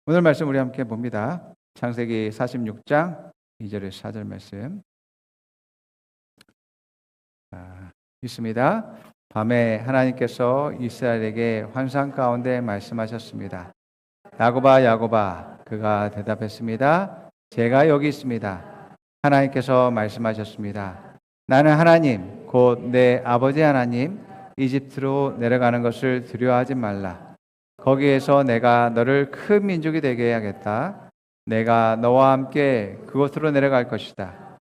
오늘 말씀 우리 함께 봅니다. 창세기 46장 2절에서 4절 말씀 있습니다. 밤에 하나님께서 이스라엘에게 환상 가운데 말씀하셨습니다. 야곱아 야곱아. 그가 대답했습니다. 제가 여기 있습니다. 하나님께서 말씀하셨습니다. 나는 하나님 곧 내 아버지 하나님, 이집트로 내려가는 것을 두려워하지 말라. 거기에서 내가 너를 큰 민족이 되게 해야겠다. 내가 너와 함께 그곳으로 내려갈 것이다.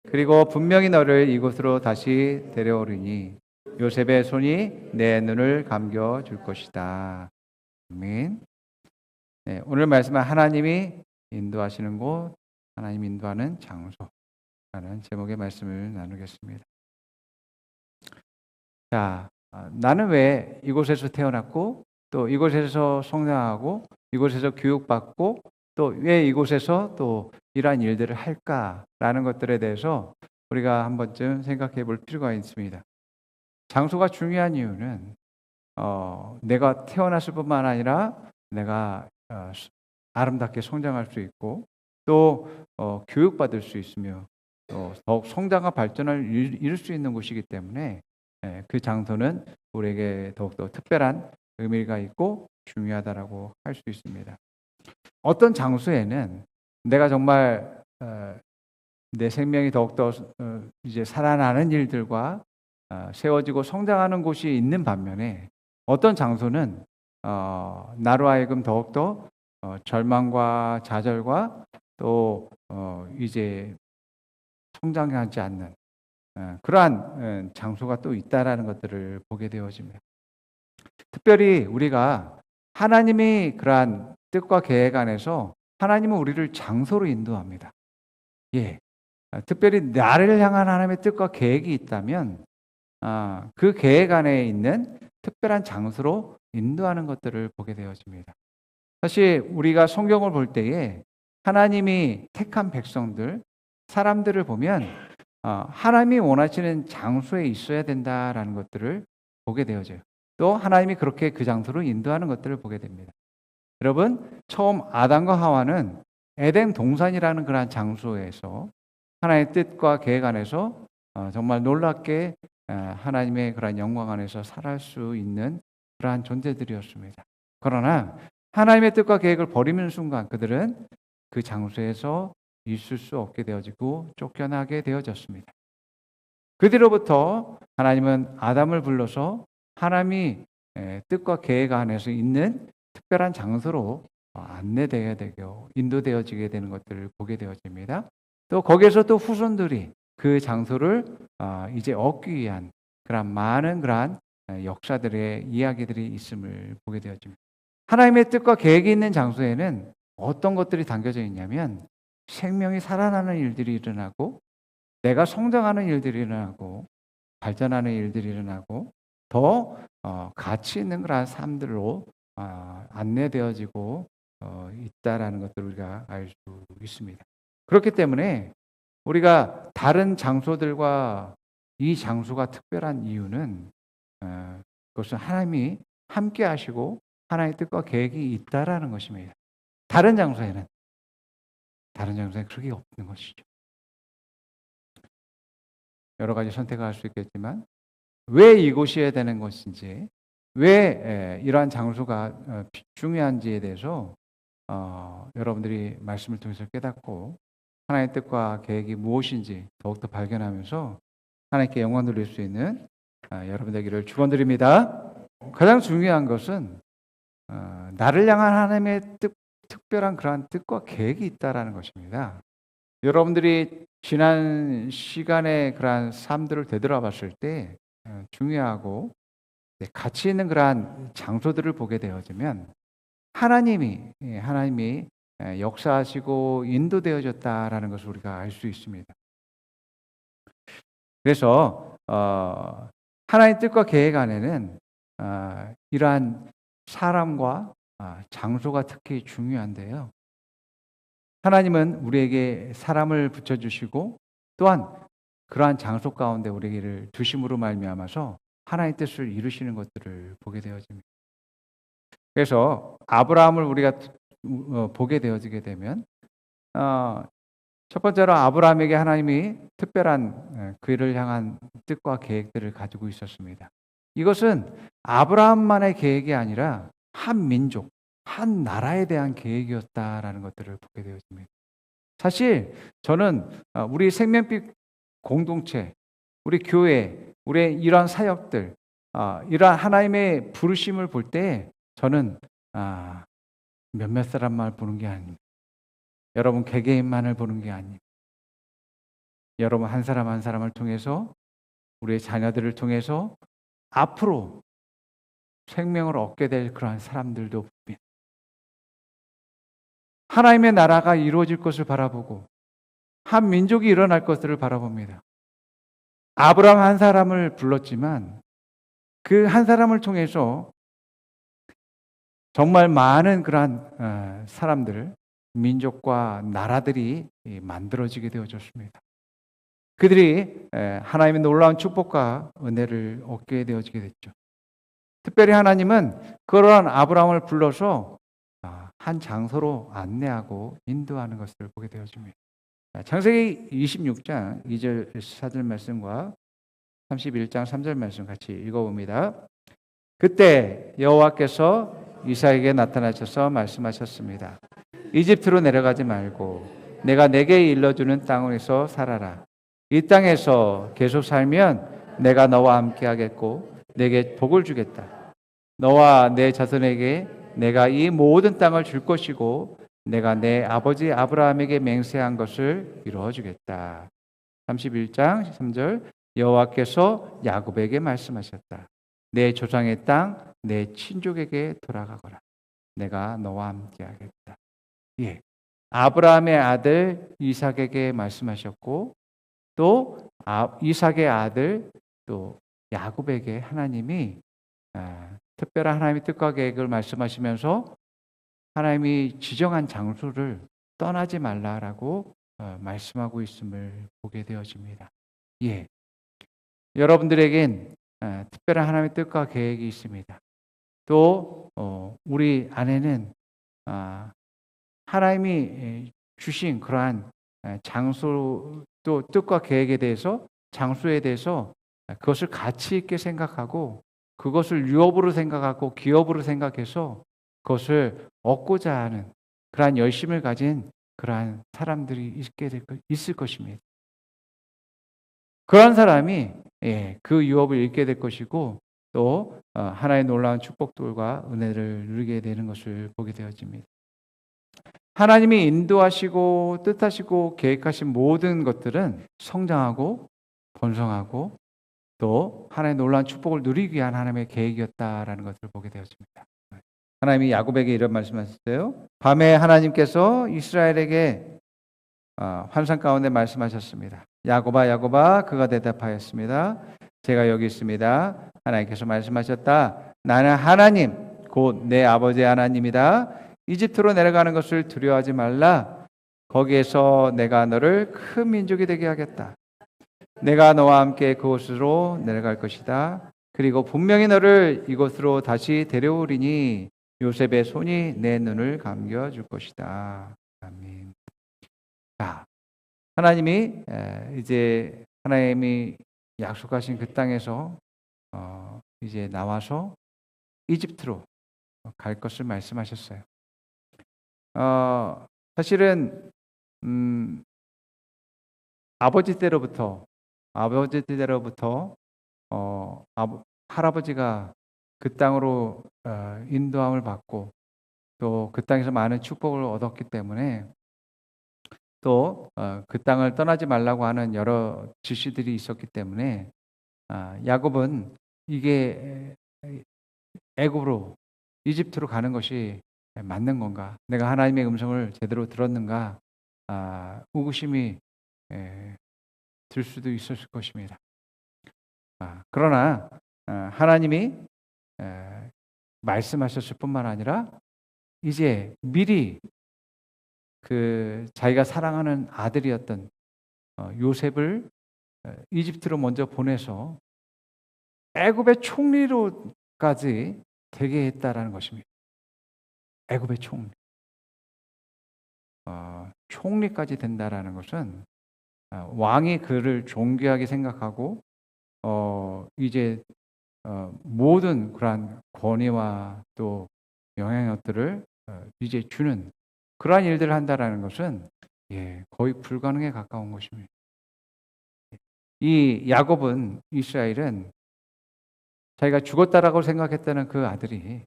그리고 분명히 너를 이곳으로 다시 데려오리니 요셉의 손이 내 눈을 감겨 줄 것이다. 아멘. 네, 오늘 말씀은 하나님이 인도하시는 곳, 하나님 인도하는 장소라는 제목의 말씀을 나누겠습니다. 자, 나는 왜 이곳에서 태어났고 또 이곳에서 성장하고 이곳에서 교육받고 또 왜 이곳에서 또 이러한 일들을 할까라는 것들에 대해서 우리가 한 번쯤 생각해 볼 필요가 있습니다. 장소가 중요한 이유는 내가 태어났을 뿐만 아니라 내가 아름답게 성장할 수 있고 또 교육받을 수 있으며 더욱 성장과 발전을 이룰 수 있는 곳이기 때문에 그 장소는 우리에게 더욱더 특별한 의미가 있고 중요하다라고 할 수 있습니다. 어떤 장소에는 내가 정말 내 생명이 더욱더 이제 살아나는 일들과 세워지고 성장하는 곳이 있는 반면에 어떤 장소는 나로 하여금 더욱더 절망과 좌절과 또 이제 성장하지 않는 그러한 장소가 또 있다라는 것들을 보게 되어집니다. 특별히 우리가 하나님이 그러한 뜻과 계획 안에서 하나님은 우리를 장소로 인도합니다. 예, 특별히 나를 향한 하나님의 뜻과 계획이 있다면 그 계획 안에 있는 특별한 장소로 인도하는 것들을 보게 되어집니다. 사실 우리가 성경을 볼 때에 하나님이 택한 백성들, 사람들을 보면 하나님이 원하시는 장소에 있어야 된다라는 것들을 보게 되어져요. 또 하나님이 그렇게 그 장소로 인도하는 것들을 보게 됩니다. 여러분, 처음 아담과 하와는 에덴 동산이라는 그러한 장소에서 하나님의 뜻과 계획 안에서 정말 놀랍게 하나님의 그러한 영광 안에서 살아갈 수 있는 그러한 존재들이었습니다. 그러나 하나님의 뜻과 계획을 버리는 순간 그들은 그 장소에서 있을 수 없게 되어지고 쫓겨나게 되어졌습니다. 그 뒤로부터 하나님은 아담을 불러서 하나님이 뜻과 계획 안에서 있는 특별한 장소로 안내되어야 되고 인도되어지게 되는 것들을 보게 되어집니다. 또 거기에서 또 후손들이 그 장소를 이제 얻기 위한 그런 많은 그러한 역사들의 이야기들이 있음을 보게 되어집니다. 하나님의 뜻과 계획이 있는 장소에는 어떤 것들이 담겨져 있냐면 생명이 살아나는 일들이 일어나고 내가 성장하는 일들이 일어나고 발전하는 일들이 일어나고 더 가치 있는 그런 삶들로 안내되어지고 있다라는 것들을 우리가 알 수 있습니다. 그렇기 때문에 우리가 다른 장소들과 이 장소가 특별한 이유는 그것은 하나님이 함께 하시고 하나님의 뜻과 계획이 있다라는 것입니다. 다른 장소에는 그렇게 없는 것이죠. 여러 가지 선택을 할 수 있겠지만 왜 이곳이어야 되는 것인지 왜 이러한 장소가 중요한지에 대해서 여러분들이 말씀을 통해서 깨닫고 하나님의 뜻과 계획이 무엇인지 더욱더 발견하면서 하나님께 영광 돌릴 수 있는 여러분 되기를 축원드립니다. 가장 중요한 것은 나를 향한 하나님의 특별한 그러한 뜻과 계획이 있다라는 것입니다. 여러분들이 지난 시간의 그러한 삶들을 되돌아봤을 때 중요하고 가치 있는 그러한 장소들을 보게 되어지면 하나님이 역사하시고 인도되어졌다라는 것을 우리가 알 수 있습니다. 그래서 하나님의 뜻과 계획 안에는 이러한 사람과 장소가 특히 중요한데요. 하나님은 우리에게 사람을 붙여주시고 또한 그러한 장소 가운데 우리를 두심으로 말미암아서 하나님의 뜻을 이루시는 것들을 보게 되어집니다. 그래서 아브라함을 우리가 보게 되어지게 되면 첫 번째로 아브라함에게 하나님이 특별한 그를 향한 뜻과 계획들을 가지고 있었습니다. 이것은 아브라함만의 계획이 아니라 한 민족, 한 나라에 대한 계획이었다라는 것들을 보게 되어집니다. 사실 저는 우리 생명빛 공동체, 우리 교회, 우리의 이러한 사역들, 이러한 하나님의 부르심을 볼 때 저는 몇몇 사람만 보는 게 아닙니다. 여러분 개개인만을 보는 게 아닙니다. 여러분 한 사람 한 사람을 통해서 우리의 자녀들을 통해서 앞으로 생명을 얻게 될 그러한 사람들도 봅니다. 하나님의 나라가 이루어질 것을 바라보고 한 민족이 일어날 것들을 바라봅니다. 아브라함 한 사람을 불렀지만 그 한 사람을 통해서 정말 많은 그러한 사람들, 민족과 나라들이 만들어지게 되어졌습니다. 그들이 하나님의 놀라운 축복과 은혜를 얻게 되어지게 됐죠. 특별히 하나님은 그러한 아브라함을 불러서 한 장소로 안내하고 인도하는 것을 보게 되어집니다. 창세기 26장 2절 4절 말씀과 31장 3절 말씀 같이 읽어봅니다. 그때 여호와께서 이삭에게 나타나셔서 말씀하셨습니다. 이집트로 내려가지 말고 내가 내게 일러주는 땅에서 살아라. 이 땅에서 계속 살면 내가 너와 함께 하겠고 내게 복을 주겠다. 너와 내 자손에게 내가 이 모든 땅을 줄 것이고 내가 내 아버지 아브라함에게 맹세한 것을 이루어 주겠다. 31장 3절 여호와께서 야곱에게 말씀하셨다. 내 조상의 땅 내 친족에게 돌아가거라. 내가 너와 함께 하겠다. 예. 아브라함의 아들 이삭에게 말씀하셨고 또 이삭의 아들 또 야곱에게 하나님이 특별한 하나님의 뜻과 계획을 말씀하시면서 하나님이 지정한 장소를 떠나지 말라라고 말씀하고 있음을 보게 되어집니다. 예, 여러분들에겐 특별한 하나님의 뜻과 계획이 있습니다. 또 우리 안에는 하나님이 주신 그러한 장소 또 뜻과 계획에 대해서 장소에 대해서 그것을 가치 있게 생각하고 그것을 유업으로 생각하고 기업으로 생각해서 그것을 얻고자 하는 그러한 열심을 가진 그러한 사람들이 있을 것입니다. 그런 사람이 그 유업을 잃게 될 것이고 또 하나의 놀라운 축복들과 은혜를 누리게 되는 것을 보게 되어집니다. 하나님이 인도하시고 뜻하시고 계획하신 모든 것들은 성장하고 번성하고 또 하나의 놀라운 축복을 누리기 위한 하나님의 계획이었다라는 것을 보게 되었습니다. 하나님이 야곱에게 이런 말씀하셨어요. 밤에 하나님께서 이스라엘에게 환상 가운데 말씀하셨습니다. 야곱아 야곱아 그가 대답하였습니다. 제가 여기 있습니다. 하나님께서 말씀하셨다. 나는 하나님 곧 내 아버지 하나님이다. 이집트로 내려가는 것을 두려워하지 말라. 거기에서 내가 너를 큰 민족이 되게 하겠다. 내가 너와 함께 그곳으로 내려갈 것이다. 그리고 분명히 너를 이곳으로 다시 데려오리니 요셉의 손이 내 눈을 감겨줄 것이다. 아멘. 자, 하나님이 이제 하나님이 약속하신 그 땅에서 이제 나와서 이집트로 갈 것을 말씀하셨어요. 사실은 아버지 때로부터 할아버지가 그 땅으로 인도함을 받고 또 그 땅에서 많은 축복을 얻었기 때문에 또 그 땅을 떠나지 말라고 하는 여러 지시들이 있었기 때문에 야곱은 이게 애굽으로 이집트로 가는 것이 맞는 건가? 내가 하나님의 음성을 제대로 들었는가? 의구심이 들 수도 있었을 것입니다. 그러나 하나님이 말씀하셨을 뿐만 아니라 이제 미리 그 자기가 사랑하는 아들이었던 요셉을 이집트로 먼저 보내서 애굽의 총리로까지 되게 했다라는 것입니다. 애굽의 총리. 총리까지 된다라는 것은 왕이 그를 존귀하게 생각하고 이제 모든 그러한 권위와 또 영향력들을 이제 주는 그러한 일들을 한다라는 것은 거의 불가능에 가까운 것입니다. 이 야곱은 이스라엘은 자기가 죽었다라고 생각했다는 그 아들이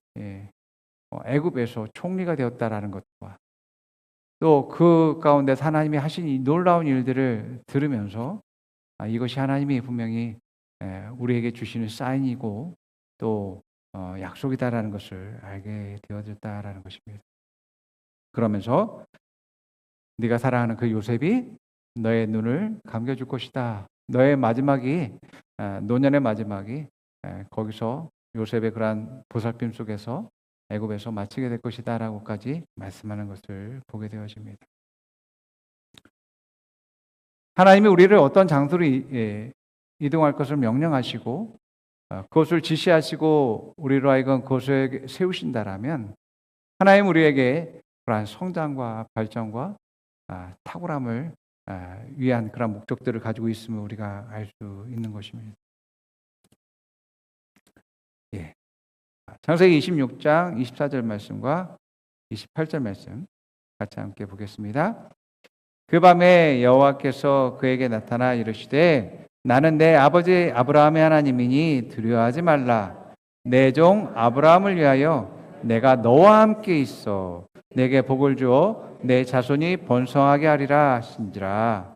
애굽에서 총리가 되었다라는 것과 또 그 가운데 하나님이 하신 이 놀라운 일들을 들으면서 이것이 하나님이 분명히 우리에게 주시는 사인이고 또 약속이다라는 것을 알게 되어졌다라는 것입니다. 그러면서 네가 사랑하는 그 요셉이 너의 눈을 감겨줄 것이다. 너의 마지막이 노년의 마지막이 거기서 요셉의 그러한 보살핌 속에서 애굽에서 마치게 될 것이다라고까지 말씀하는 것을 보게 되어집니다. 하나님이 우리를 어떤 장소로 이동할 것을 명령하시고 그것을 지시하시고 우리로 하여금 그것을 세우신다라면 하나님 우리에게 그러한 성장과 발전과 탁월함을 위한 그런 목적들을 가지고 있음을 우리가 알 수 있는 것입니다. 창세기 26장 24절 말씀과 28절 말씀 같이 함께 보겠습니다. 그 밤에 여호와께서 그에게 나타나 이르시되 나는 내 아버지 아브라함의 하나님이니 두려워하지 말라. 내 종 아브라함을 위하여 내가 너와 함께 있어 내게 복을 주어 내 자손이 번성하게 하리라 하신지라.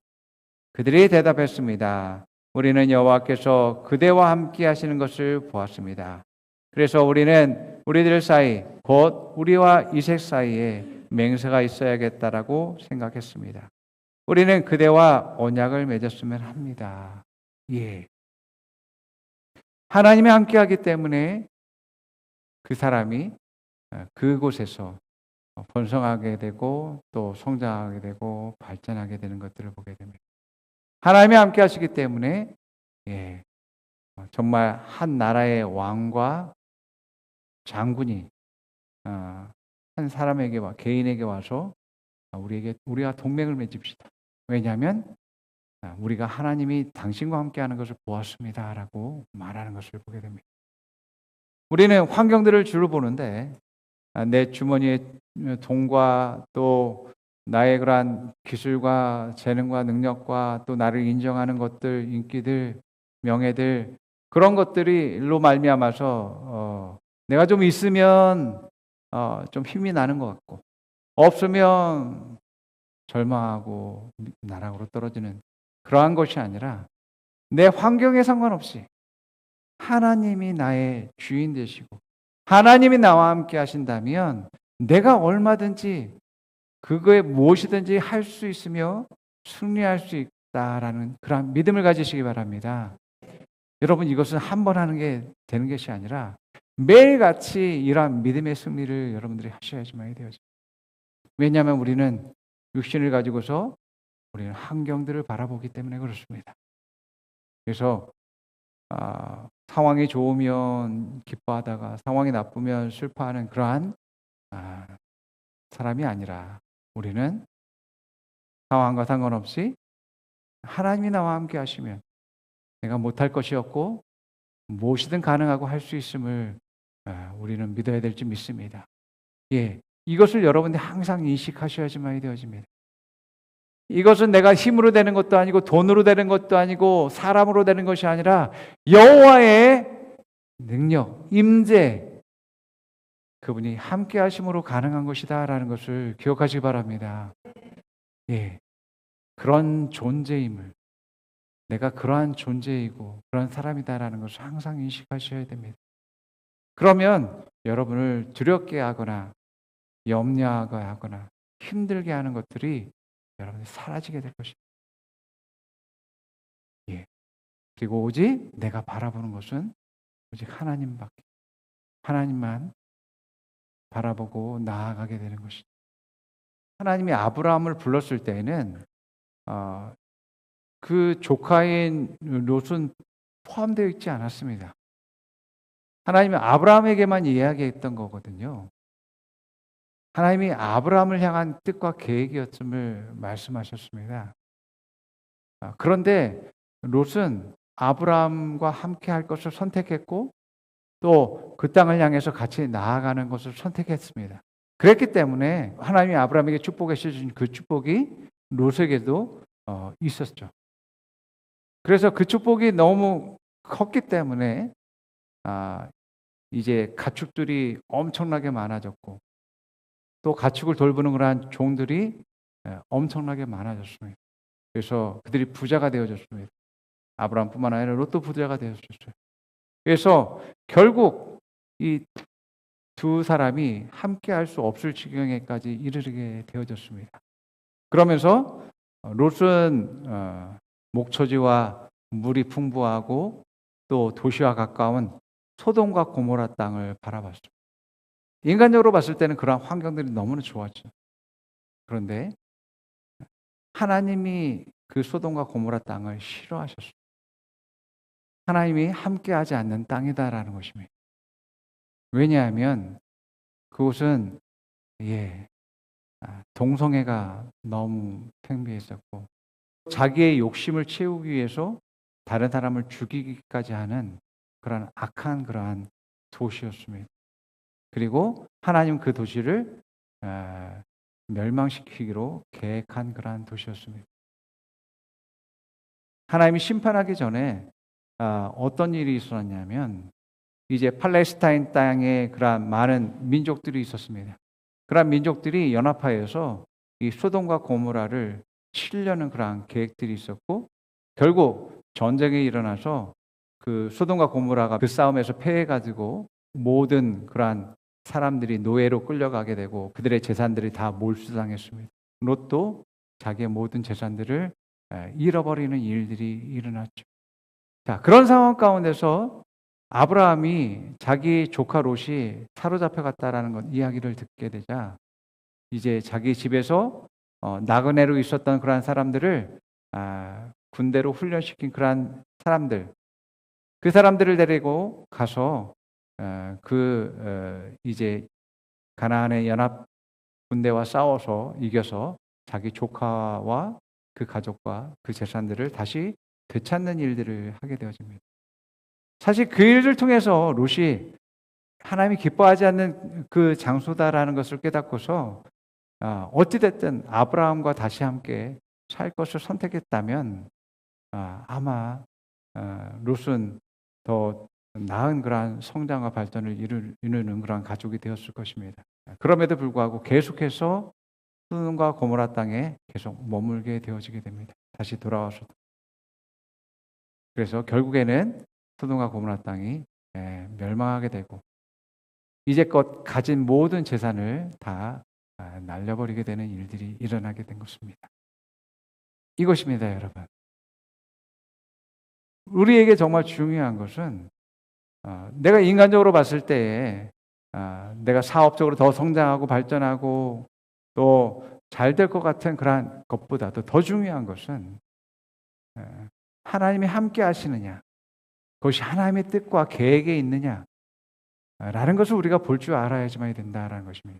그들이 대답했습니다. 우리는 여호와께서 그대와 함께 하시는 것을 보았습니다. 그래서 우리는 우리들 사이 곧 우리와 이색 사이에 맹세가 있어야겠다라고 생각했습니다. 우리는 그대와 언약을 맺었으면 합니다. 하나님이 함께하기 때문에 그 사람이 그곳에서 번성하게 되고 또 성장하게 되고 발전하게 되는 것들을 보게 됩니다. 하나님이 함께하시기 때문에 정말 한 나라의 왕과 장군이 한 사람에게 개인에게 와서 우리가 동맹을 맺읍시다. 왜냐하면 우리가 하나님이 당신과 함께하는 것을 보았습니다라고 말하는 것을 보게 됩니다. 우리는 환경들을 주로 보는데 내 주머니에 돈과 또 나의 그러한 기술과 재능과 능력과 또 나를 인정하는 것들, 인기들, 명예들 그런 것들이로 말미암아서 내가 좀 있으면 좀 힘이 나는 것 같고 없으면 절망하고 나락으로 떨어지는 그러한 것이 아니라 내 환경에 상관없이 하나님이 나의 주인 되시고 하나님이 나와 함께 하신다면 내가 얼마든지 그거에 무엇이든지 할 수 있으며 승리할 수 있다라는 그런 믿음을 가지시기 바랍니다. 여러분 이것은 한 번 하는 게 되는 것이 아니라 매일같이 이러한 믿음의 승리를 여러분들이 하셔야지만 되어집니다. 왜냐하면 우리는 육신을 가지고서 우리는 환경들을 바라보기 때문에 그렇습니다. 그래서 상황이 좋으면 기뻐하다가 상황이 나쁘면 슬퍼하는 그러한 사람이 아니라 우리는 상황과 상관없이 하나님이 나와 함께 하시면 내가 못할 것이 없고 무엇이든 가능하고 할 수 있음을 우리는 믿어야 될 줄 믿습니다. 이것을 여러분들이 항상 인식하셔야지만 되어집니다. 이것은 내가 힘으로 되는 것도 아니고 돈으로 되는 것도 아니고 사람으로 되는 것이 아니라 여호와의 능력, 임재, 그분이 함께 하심으로 가능한 것이다라는 것을 기억하시기 바랍니다. 그런 존재임을 내가 그러한 존재이고 그런 사람이다라는 것을 항상 인식하셔야 됩니다. 그러면 여러분을 두렵게 하거나 염려하게 하거나 힘들게 하는 것들이 여러분이 사라지게 될 것입니다. 그리고 오직 내가 바라보는 것은 오직 하나님밖에, 하나님만 바라보고 나아가게 되는 것이죠. 하나님이 아브라함을 불렀을 때에는 그 조카인 롯은 포함되어 있지 않았습니다. 하나님이 아브라함에게만 이야기했던 거거든요. 하나님이 아브라함을 향한 뜻과 계획이었음을 말씀하셨습니다. 그런데 롯은 아브라함과 함께 할 것을 선택했고 또 그 땅을 향해서 같이 나아가는 것을 선택했습니다. 그랬기 때문에 하나님이 아브라함에게 축복해 주신 그 축복이 롯에게도 있었죠. 그래서 그 축복이 너무 컸기 때문에 이제 가축들이 엄청나게 많아졌고 또 가축을 돌보는 그러한 종들이 엄청나게 많아졌습니다. 그래서 그들이 부자가 되어졌습니다. 아브라함뿐만 아니라 롯도 부자가 되어졌어요. 그래서 결국 이 두 사람이 함께 할 수 없을 지경에까지 이르게 되어졌습니다. 그러면서 롯은 목초지와 물이 풍부하고 또 도시와 가까운 소돔과 고모라 땅을 바라봤습니다. 인간적으로 봤을 때는 그러한 환경들이 너무나 좋았죠. 그런데 하나님이 그 소돔과 고모라 땅을 싫어하셨습니다. 하나님이 함께하지 않는 땅이다라는 것입니다. 왜냐하면 그곳은 동성애가 너무 팽배했었고 자기의 욕심을 채우기 위해서 다른 사람을 죽이기까지 하는 그러한 악한 그러한 도시였습니다. 그리고 하나님 그 도시를 멸망시키기로 계획한 그러한 도시였습니다. 하나님이 심판하기 전에 어떤 일이 있었냐면 이제 팔레스타인 땅에 그러한 많은 민족들이 있었습니다. 그러한 민족들이 연합하여서 이 소돔과 고모라를 치려는 그러한 계획들이 있었고 결국 전쟁이 일어나서 그 소돔과 고모라가 그 싸움에서 패해가지고 모든 그러한 사람들이 노예로 끌려가게 되고 그들의 재산들이 다 몰수당했습니다. 롯도 자기의 모든 재산들을 잃어버리는 일들이 일어났죠. 자, 그런 상황 가운데서 아브라함이 자기 조카 롯이 사로잡혀 갔다라는 것 이야기를 듣게 되자 이제 자기 집에서 나그네로 있었던 그러한 사람들을 군대로 훈련시킨 그러한 사람들 그 사람들을 데리고 가서 이제 가나안의 연합 군대와 싸워서 이겨서 자기 조카와 그 가족과 그 재산들을 다시 되찾는 일들을 하게 되어집니다. 사실 그 일을 통해서 롯이 하나님이 기뻐하지 않는 그 장소다라는 것을 깨닫고서 어찌됐든 아브라함과 다시 함께 살 것을 선택했다면 아마 롯은 더 나은 그러한 성장과 발전을 이루는 그러한 가족이 되었을 것입니다. 그럼에도 불구하고 계속해서 소돔과 고모라 땅에 계속 머물게 되어지게 됩니다. 다시 돌아와서. 그래서 결국에는 소돔과 고모라 땅이 멸망하게 되고 이제껏 가진 모든 재산을 다 날려버리게 되는 일들이 일어나게 된 것입니다. 이것입니다, 여러분. 우리에게 정말 중요한 것은 내가 인간적으로 봤을 때에 내가 사업적으로 더 성장하고 발전하고 또 잘 될 것 같은 그러한 것보다도 더 중요한 것은 하나님이 함께 하시느냐, 그것이 하나님의 뜻과 계획에 있느냐 라는 것을 우리가 볼 줄 알아야지만 된다라는 것입니다.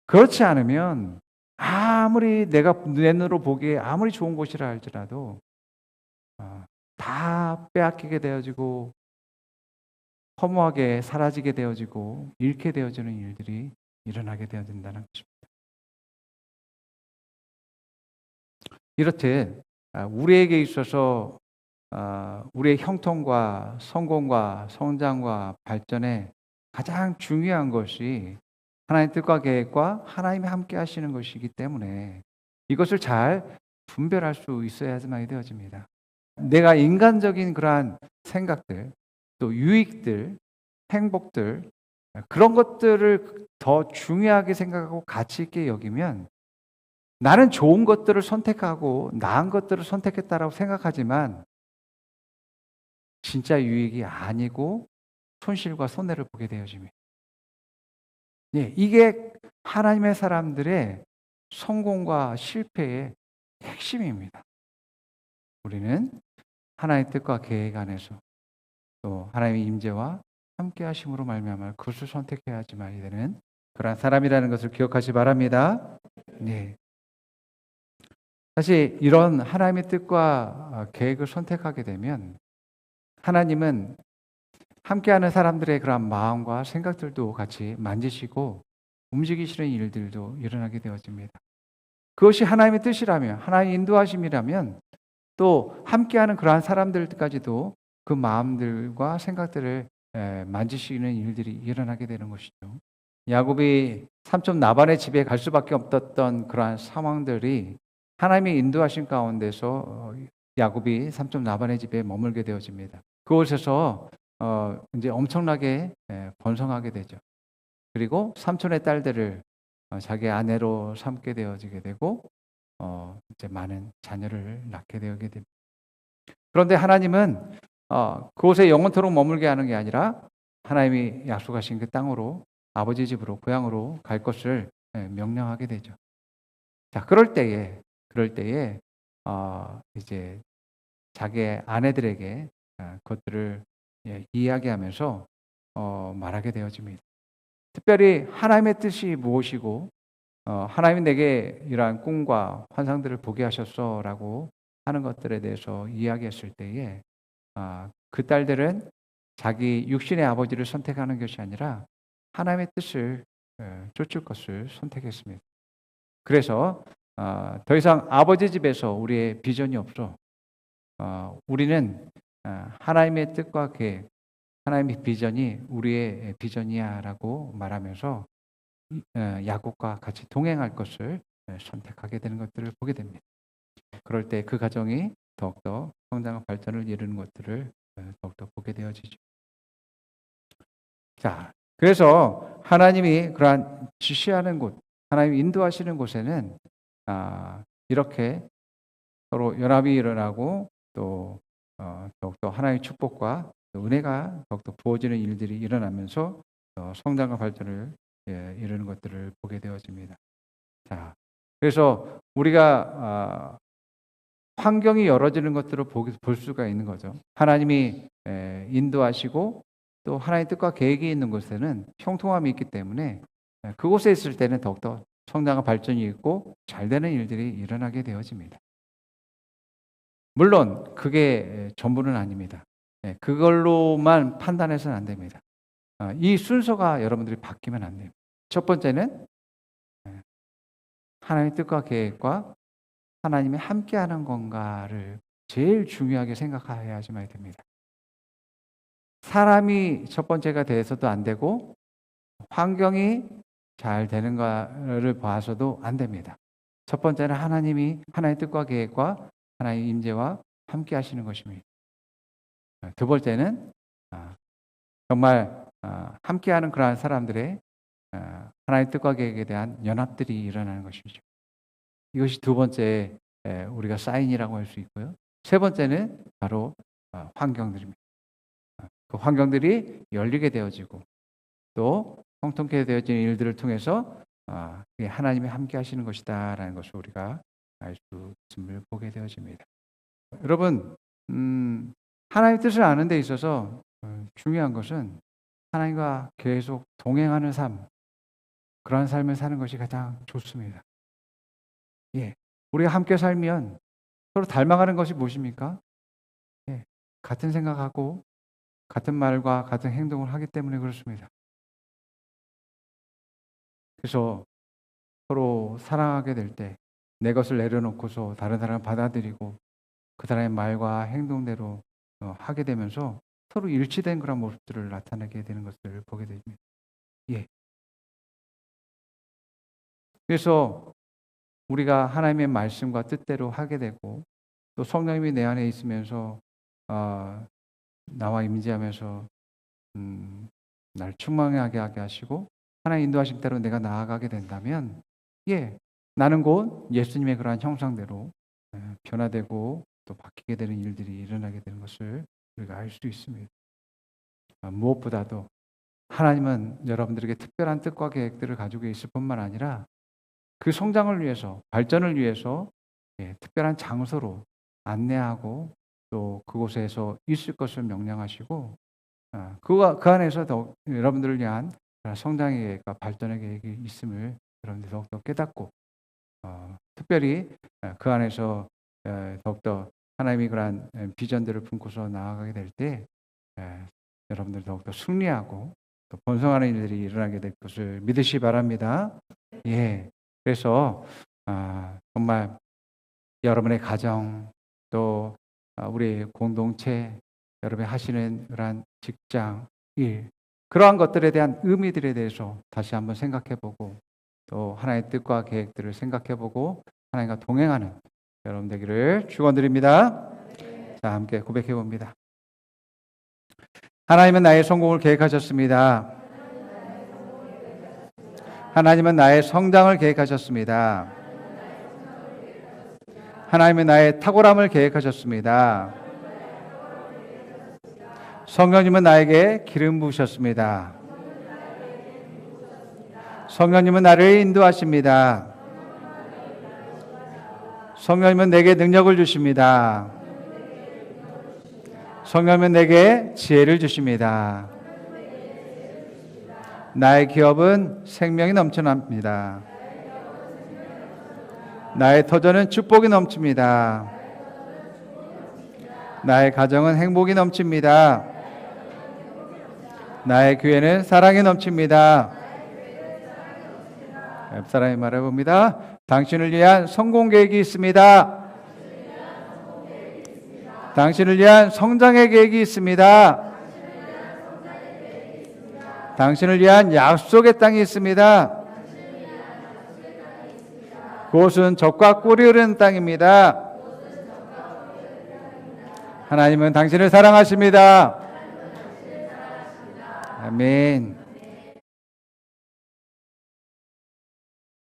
그렇지 않으면 아무리 내가 내 눈으로 보기에 아무리 좋은 곳이라 할지라도 다 빼앗기게 되어지고 허무하게 사라지게 되어지고 잃게 되어지는 일들이 일어나게 되어진다는 것입니다. 이렇듯 우리에게 있어서 우리의 형통과 성공과 성장과 발전에 가장 중요한 것이 하나님의 뜻과 계획과 하나님이 함께 하시는 것이기 때문에 이것을 잘 분별할 수 있어야지만 되어집니다. 내가 인간적인 그러한 생각들, 또 유익들, 행복들 그런 것들을 더 중요하게 생각하고 가치 있게 여기면 나는 좋은 것들을 선택하고 나은 것들을 선택했다라고 생각하지만 진짜 유익이 아니고 손실과 손해를 보게 되어집니다. 이게 하나님의 사람들의 성공과 실패의 핵심입니다. 우리는 하나님의 뜻과 계획 안에서 또 하나님의 임재와 함께 하심으로 말미암아 그것을 선택해야지만 되는 그러한 사람이라는 것을 기억하시 바랍니다. 네. 사실 이런 하나님의 뜻과 계획을 선택하게 되면 하나님은 함께하는 사람들의 그런 마음과 생각들도 같이 만지시고 움직이시는 일들도 일어나게 되어집니다. 그것이 하나님의 뜻이라면, 하나님의 인도하심이라면 또 함께하는 그러한 사람들까지도 그 마음들과 생각들을 만지시는 일들이 일어나게 되는 것이죠. 야곱이 삼촌 라반의 집에 갈 수밖에 없었던 그러한 상황들이 하나님의 인도하신 가운데서 야곱이 삼촌 라반의 집에 머물게 되어집니다. 그곳에서 이제 엄청나게 번성하게 되죠. 그리고 삼촌의 딸들을 자기 아내로 삼게 되어지게 되고 이제 많은 자녀를 낳게 되게 됩니다. 그런데 하나님은 그곳에 영원토록 머물게 하는 게 아니라 하나님이 약속하신 그 땅으로 아버지 집으로 고향으로 갈 것을 명령하게 되죠. 자, 그럴 때에 이제 자기의 아내들에게 그것들을 이야기하면서 말하게 되어집니다. 특별히 하나님의 뜻이 무엇이고 하나님이 내게 이러한 꿈과 환상들을 보게 하셨어라고 하는 것들에 대해서 이야기했을 때에 그 딸들은 자기 육신의 아버지를 선택하는 것이 아니라 하나님의 뜻을 쫓을 것을 선택했습니다. 그래서 더 이상 아버지 집에서 우리의 비전이 없어. 우리는 하나님의 뜻과 계획, 하나님의 비전이 우리의 비전이야라고 말하면서 야곱과 같이 동행할 것을 선택하게 되는 것들을 보게 됩니다. 그럴 때 그 가정이 더욱더 성장과 발전을 이루는 것들을 더욱더 보게 되어지죠. 자, 그래서 하나님이 그러한 지시하는 곳, 하나님이 인도하시는 곳에는 이렇게 서로 연합이 일어나고 또 더욱더 하나님의 축복과 또 은혜가 더욱더 부어지는 일들이 일어나면서 성장과 발전을 이루는 것들을 보게 되어집니다. 자, 그래서 우리가 환경이 열어지는 것들을 볼 수가 있는 거죠. 하나님이 인도하시고 또 하나님의 뜻과 계획이 있는 곳에는 형통함이 있기 때문에 그곳에 있을 때는 더욱더 성장과 발전이 있고 잘 되는 일들이 일어나게 되어집니다. 물론 그게 전부는 아닙니다. 그걸로만 판단해서는 안 됩니다. 이 순서가 여러분들이 바뀌면 안 돼요. 첫 번째는 하나님의 뜻과 계획과 하나님이 함께하는 건가를 제일 중요하게 생각해야지만 됩니다. 사람이 첫 번째가 돼서도 안 되고 환경이 잘 되는 거를 봐서도 안 됩니다. 첫 번째는 하나님의 뜻과 계획과 하나님의 임재와 함께 하시는 것입니다. 두 번째는 정말 함께하는 그러한 사람들의 하나님의 뜻과 계획에 대한 연합들이 일어나는 것이죠. 이것이 두 번째 우리가 사인이라고 할 수 있고요. 세 번째는 바로 환경들입니다. 그 환경들이 열리게 되어지고 또 형통케 되어지는 일들을 통해서 하나님이 함께 하시는 것이다라는 것을 우리가 알 수 있음을 보게 되어집니다. 여러분, 하나님의 뜻을 아는 데 있어서 중요한 것은 하나님과 계속 동행하는 삶, 그러한 삶을 사는 것이 가장 좋습니다. 예, 우리가 함께 살면 서로 닮아가는 것이 무엇입니까? 예, 같은 생각하고 같은 말과 같은 행동을 하기 때문에 그렇습니다. 그래서 서로 사랑하게 될 때 내 것을 내려놓고서 다른 사람을 받아들이고 그 사람의 말과 행동대로 하게 되면서 서로 일치된 그런 모습들을 나타내게 되는 것을 보게 됩니다. 예. 그래서 우리가 하나님의 말씀과 뜻대로 하게 되고 또 성령님이 내 안에 있으면서 나와 임재하면서 날 충만하게 하게 하시고 하나님 인도하신 대로 내가 나아가게 된다면 나는 곧 예수님의 그러한 형상대로 변화되고 또 바뀌게 되는 일들이 일어나게 되는 것을 우리가 알 수 있습니다. 무엇보다도 하나님은 여러분들에게 특별한 뜻과 계획들을 가지고 있을 뿐만 아니라 그 성장을 위해서 발전을 위해서 특별한 장소로 안내하고 또 그곳에서 있을 것을 명령하시고 그 안에서 더 여러분들을 위한 그런 성장의 계획과 발전의 계획이 있음을 여러분들이 더욱더 깨닫고 특별히 그 안에서 더욱더 하나님이 그러한 비전들을 품고서 나아가게 될 때 여러분들 더욱더 승리하고 또 번성하는 일들이 일어나게 될 것을 믿으시 바랍니다. 예. 그래서 정말 여러분의 가정 또 우리 공동체 여러분이 하시는 그러한 직장 일 그러한 것들에 대한 의미들에 대해서 다시 한번 생각해보고 또 하나님의 뜻과 계획들을 생각해보고 하나님과 동행하는 여러분 되기를 축원드립니다. 자, 함께 고백해 봅니다. 하나님은 나의 성공을 계획하셨습니다. 하나님은 나의 성장을 계획하셨습니다. 하나님은 나의 탁월함을 계획하셨습니다. 성령님은 나에게 기름 부으셨습니다. 성령님은 나를 인도하십니다. 성령님은 내게 능력을 주십니다. 성령님은 내게 지혜를 주십니다. 나의 기업은 생명이 넘쳐납니다. 나의 터전은 축복이 넘칩니다. 나의 가정은 행복이 넘칩니다. 나의 교회는 사랑이 넘칩니다. 옆사람이 말해봅니다. 당신을 위한 성공 계획이 있습니다. 당신을 위한 성장의 계획이 있습니다. 당신을 위한 약속의 땅이 있습니다. 그곳은 젖과 꿀이 흐르는 땅입니다. 하나님은 당신을 사랑하십니다. 아멘.